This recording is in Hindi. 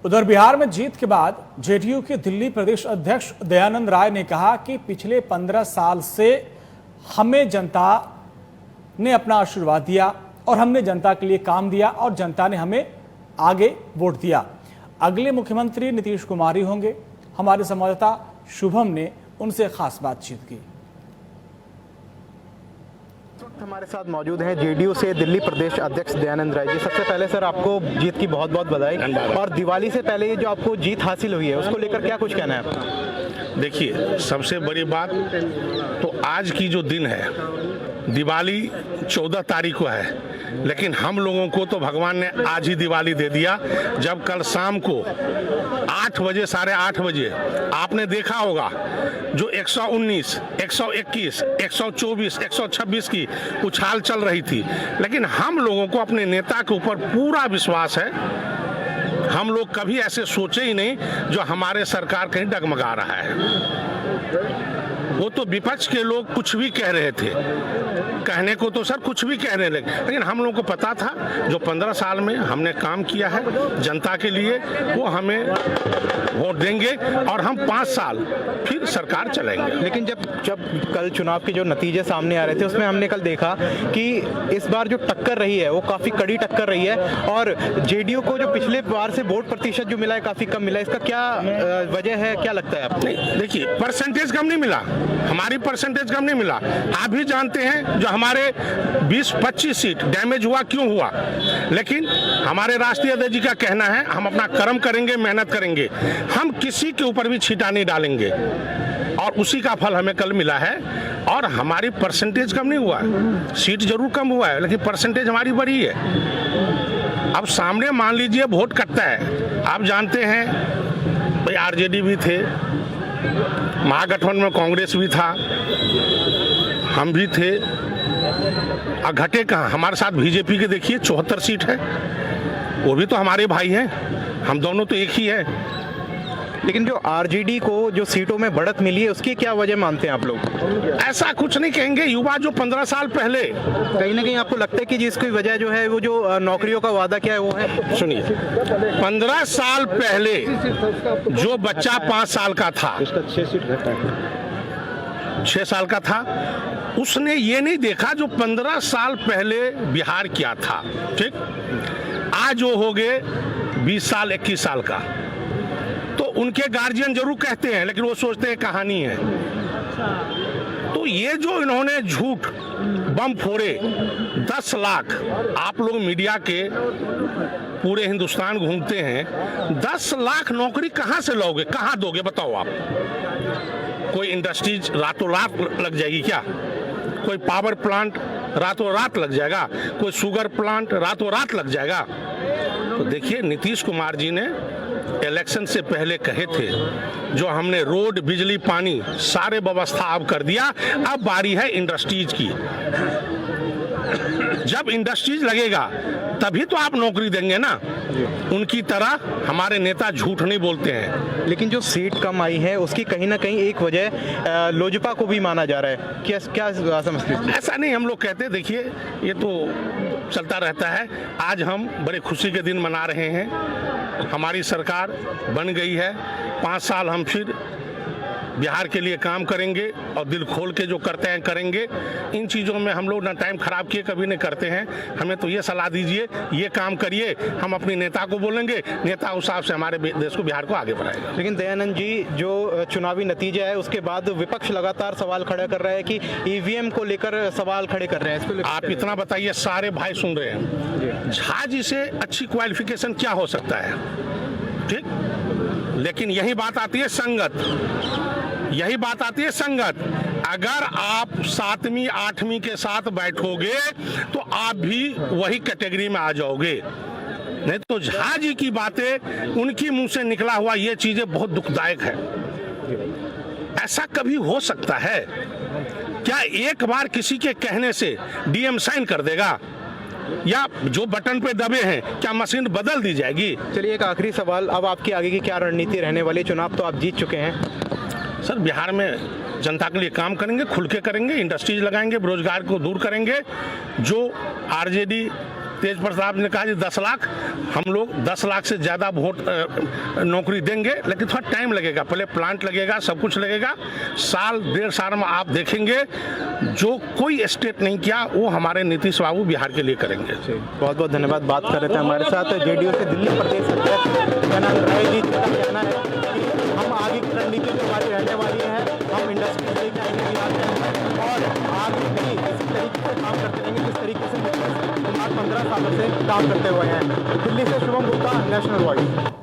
उधर बिहार में जीत के बाद जेडीयू के दिल्ली प्रदेश अध्यक्ष दयानंद राय ने कहा कि पिछले 15 साल से हमें जनता ने अपना आशीर्वाद दिया और हमने जनता के लिए काम दिया और जनता ने हमें आगे वोट दिया। अगले मुख्यमंत्री नीतीश कुमार ही होंगे। हमारे संवाददाता शुभम ने उनसे खास बातचीत की। हमारे साथ मौजूद हैं जेडीयू से दिल्ली प्रदेश अध्यक्ष दयानंद राय जी। सबसे पहले सर आपको जीत की बहुत बहुत बधाई। और दिवाली से पहले ये जो आपको जीत हासिल हुई है उसको लेकर क्या कुछ कहना है आपका? देखिए, सबसे बड़ी बात तो आज की जो दिन है, दिवाली 14 तारीख को है, लेकिन हम लोगों को तो भगवान ने आज ही दिवाली दे दिया। जब कल शाम को 8 बजे, 8:30 बजे आपने देखा होगा जो 119, 121, 124, 126 की उछाल चल रही थी, लेकिन हम लोगों को अपने नेता के ऊपर पूरा विश्वास है। हम लोग कभी ऐसे सोचे ही नहीं जो हमारे सरकार कहीं डगमगा रहा है। वो तो विपक्ष के लोग कुछ भी कह रहे थे, कहने को तो सर कुछ भी कहने लगे, लेकिन हम लोगों को पता था जो 15 साल में हमने काम किया है जनता के लिए, वो हमें वोट देंगे और हम 5 साल फिर सरकार चलेंगे। लेकिन जब कल चुनाव के जो नतीजे सामने आ रहे थे उसमें हमने कल देखा कि इस बार जो टक्कर रही है वो काफ़ी कड़ी टक्कर रही है और जेडीयू को जो पिछले बार से वोट प्रतिशत जो मिला है काफ़ी कम मिला है। इसका क्या वजह है, क्या लगता है आपको? नहीं, देखिए, परसेंटेज कम नहीं मिला, हमारी परसेंटेज कम नहीं मिला। आप भी जानते हैं जो हमारे 20-25 सीट डैमेज हुआ, क्यों हुआ, लेकिन हमारे राष्ट्रीय अध्यक्ष जी का कहना है हम अपना कर्म करेंगे, मेहनत करेंगे, हम किसी के ऊपर भी छींटा नहीं डालेंगे और उसी का फल हमें कल मिला है। और हमारी परसेंटेज कम नहीं हुआ है, सीट जरूर कम हुआ है लेकिन परसेंटेज हमारी बढ़ी है। अब सामने मान लीजिए वोट कटता है, आप जानते हैं भाई आरजेडी भी थे, महागठबंधन में कांग्रेस भी था, हम भी थे, और घटे कहाँ, हमारे साथ बीजेपी के देखिए 74 सीट है, वो भी तो हमारे भाई हैं, हम दोनों तो एक ही है। लेकिन जो आरजेडी को जो सीटों में बढ़त मिली है उसकी क्या वजह मानते हैं आप लोग? ऐसा कुछ नहीं कहेंगे, युवा जो 15 साल पहले, कहीं ना कहीं आपको लगता है कि जिसकी वजह जो है वो जो नौकरियों का वादा क्या है वो है? सुनिए, 15 साल पहले जो बच्चा 5 साल का था, 6 साल का था, उसने ये नहीं देखा जो 15 साल पहले बिहार क्या था। ठीक, आज वो हो गए 20 साल 21 साल का, तो उनके गार्जियन जरूर कहते हैं लेकिन वो सोचते हैं कहानी है। तो ये जो इन्होंने झूठ बम फोड़े 10 लाख, आप लोग मीडिया के पूरे हिंदुस्तान घूमते हैं, 10 लाख नौकरी कहां से लोगे, कहां दोगे बताओ आप? कोई इंडस्ट्रीज रातों रात लग जाएगी क्या? कोई पावर प्लांट रातों रात लग जाएगा? कोई शुगर प्लांट रातों रात लग जाएगा? तो देखिए, नीतीश कुमार जी ने इलेक्शन से पहले कहे थे जो हमने रोड, बिजली, पानी सारे व्यवस्था अब कर दिया, अब बारी है इंडस्ट्रीज की। जब इंडस्ट्रीज लगेगा तभी तो आप नौकरी देंगे ना। उनकी तरह हमारे नेता झूठ नहीं बोलते हैं। लेकिन जो सीट कम आई है उसकी कहीं ना कहीं एक वजह लोजपा को भी माना जा रहा है, क्या समझते हैं? ऐसा नहीं हम लोग कहते, देखिए ये तो चलता रहता है। आज हम बड़े खुशी के दिन मना रहे हैं, हमारी सरकार बन गई है, 5 साल हम फिर बिहार के लिए काम करेंगे और दिल खोल के जो करते हैं करेंगे। इन चीज़ों में हम लोग ना टाइम खराब किए कभी नहीं करते हैं। हमें तो ये सलाह दीजिए, ये काम करिए, हम अपने नेता को बोलेंगे, नेता उस हिसाब से हमारे देश को, बिहार को आगे बढ़ाएगा। लेकिन दयानंद जी, जो चुनावी नतीजा है उसके बाद विपक्ष लगातार सवाल खड़ा कर रहा है कि ईवीएम को लेकर सवाल खड़े कर रहे हैं। आप इतना बताइए, सारे भाई सुन रहे हैं, झा जी से अच्छी क्वालिफिकेशन क्या हो सकता है? ठीक, लेकिन यही बात आती है संगत, यही बात आती है संगत। अगर आप 7वीं 8वीं के साथ बैठोगे तो आप भी वही कैटेगरी में आ जाओगे। नहीं तो झा जी की बातें, उनकी मुंह से निकला हुआ ये चीजें बहुत दुखदायक है। ऐसा कभी हो सकता है क्या? एक बार किसी के कहने से डीएम साइन कर देगा या जो बटन पे दबे हैं क्या मशीन बदल दी जाएगी? चलिए, एक आखिरी सवाल, अब आपकी आगे की क्या रणनीति रहने वाली? चुनाव तो आप जीत चुके हैं सर, बिहार में जनता के लिए काम करेंगे, खुल के करेंगे, इंडस्ट्रीज लगाएंगे, बेरोजगार को दूर करेंगे। जो आरजेडी तेज प्रताप ने कहा कि 10 लाख, हम लोग 10 लाख से ज़्यादा वोट नौकरी देंगे, लेकिन थोड़ा टाइम लगेगा, पहले प्लांट लगेगा, सब कुछ लगेगा। साल 1.5 साल में आप देखेंगे जो कोई स्टेट नहीं किया वो हमारे नीतीश बाबू बिहार के लिए करेंगे। बहुत बहुत धन्यवाद। बात कर रहे थे हमारे साथ जेडीयू से दिल्ली प्रदेश अध्यक्ष दयानंद राय जी, जिनका कहना है कि हम आगे की रणनीति जो हमारी रहने वाली है, हम इंडस्ट्री लेके आएंगे बिहार में और आगे भी इसी तरीके से काम करते रहेंगे जिस तरीके से 15 सालों से काम करते हुए हैं। दिल्ली से शुभम गुप्ता, नेशनल वॉइस।